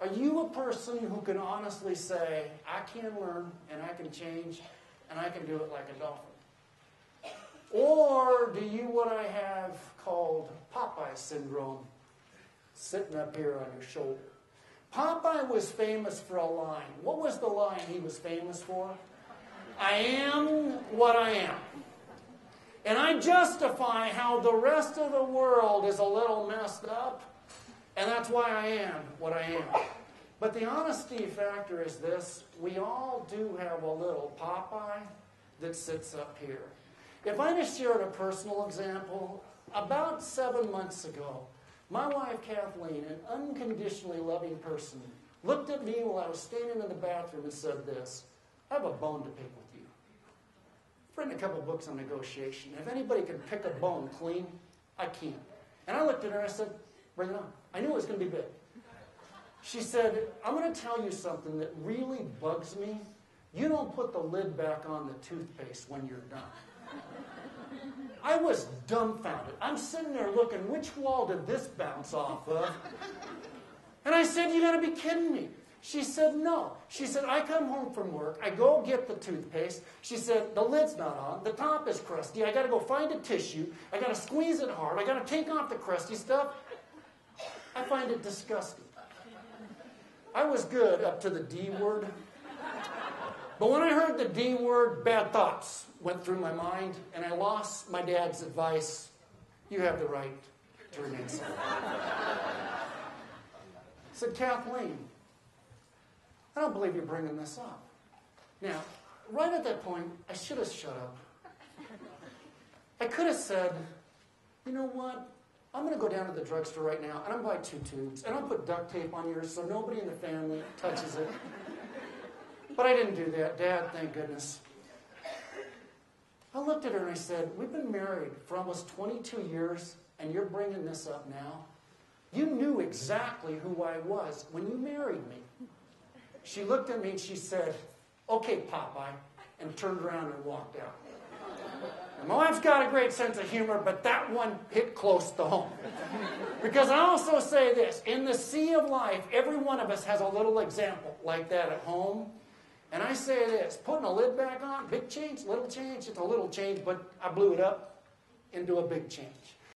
Are you a person who can honestly say, I can learn and I can change and I can do it like a dolphin? Or do you what I have called Popeye Syndrome, sitting up here on your shoulder? Popeye was famous for a line. What was the line he was famous for? I am what I am. And I justify how the rest of the world is a little messed up, and that's why I am what I am. But the honesty factor is this: we all do have a little Popeye that sits up here. If I just shared a personal example, about 7 months ago, my wife Kathleen, an unconditionally loving person, looked at me while I was standing in the bathroom and said this: I have a bone to pick with you. I've written a couple books on negotiation. If anybody can pick a bone clean, I can't. And I looked at her and I said, bring it on. I knew it was going to be big. She said, I'm going to tell you something that really bugs me. You don't put the lid back on the toothpaste when you're done. I was dumbfounded. I'm sitting there looking, which wall did this bounce off of? And I said, you got to be kidding me. She said, no. She said, I come home from work. I go get the toothpaste. She said, the lid's not on. The top is crusty. I got to go find a tissue. I got to squeeze it hard. I got to take off the crusty stuff. I find it disgusting. I was good up to the D word. But when I heard the D word, bad thoughts went through my mind, and I lost my dad's advice. You have the right to remain silent. I said, Kathleen, I don't believe you're bringing this up. Now, right at that point, I should have shut up. I could have said, you know what? I'm going to go down to the drugstore right now, and I'm going to buy 2 tubes, and I'll put duct tape on yours so nobody in the family touches it. But I didn't do that. Dad, thank goodness. I looked at her and I said, we've been married for almost 22 years, and you're bringing this up now? You knew exactly who I was when you married me. She looked at me and she said, okay, Popeye, and turned around and walked out. And my wife's got a great sense of humor, but that one hit close to home. Because I also say this, in the sea of life, every one of us has a little example like that at home. And I say this, putting a lid back on, big change, little change, it's a little change, but I blew it up into a big change.